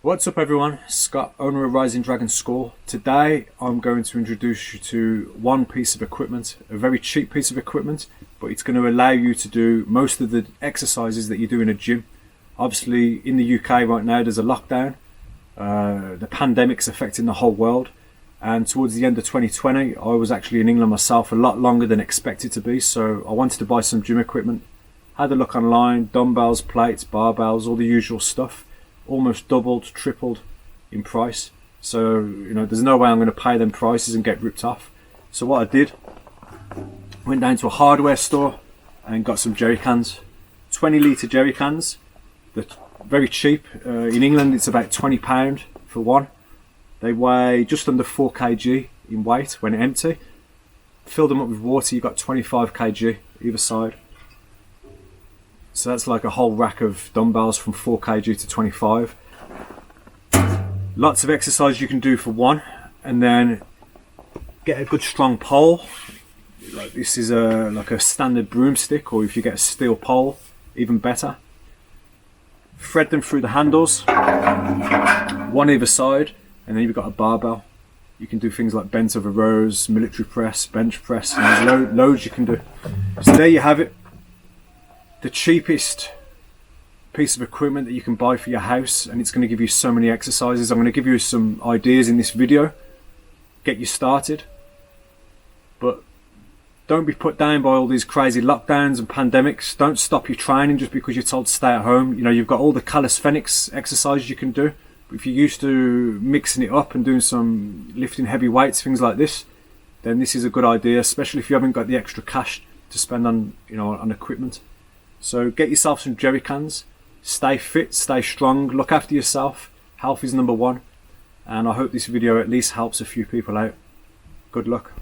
What's up everyone, Scott, owner of Rising Dragon School. Today I'm going to introduce you to one piece of equipment, a very cheap piece of equipment, but it's going to allow you to do most of the exercises that you do in a gym. Obviously in the UK right now there's a lockdown, the pandemic's affecting the whole world, and towards the end of 2020 I was actually in England myself a lot longer than expected to be, so I wanted to buy some gym equipment. Had a look online, dumbbells, plates, barbells, all the usual stuff. Almost doubled, tripled in price. So, there's no way I'm going to pay them prices and get ripped off. So what I did, went down to a hardware store and got some jerry cans. 20-litre jerry cans. They're very cheap. In England it's about £20 for one. They weigh just under 4 kg in weight when empty. Fill them up with water, you've got 25 kg either side. So that's like a whole rack of dumbbells from 4 kg to 25. Lots of exercise you can do for one, and then get a good strong pole. Like this is like a standard broomstick, or if you get a steel pole, even better. Thread them through the handles, one either side, and then you've got a barbell. You can do things like bent over rows, military press, bench press, and there's loads you can do. So there you have it. The cheapest piece of equipment that you can buy for your house, and it's going to give you so many exercises. I'm going to give you some ideas in this video, get you started, but don't be put down by all these crazy lockdowns and pandemics. Don't stop your training just because you're told to stay at home. You've got all the calisthenics exercises you can do. If you're used to mixing it up and doing some lifting heavy weights, things like this, then this is a good idea, especially if you haven't got the extra cash to spend on on equipment. So get yourself some jerry cans, stay fit, stay strong, look after yourself. Health is number one, and I hope this video at least helps a few people out. Good luck.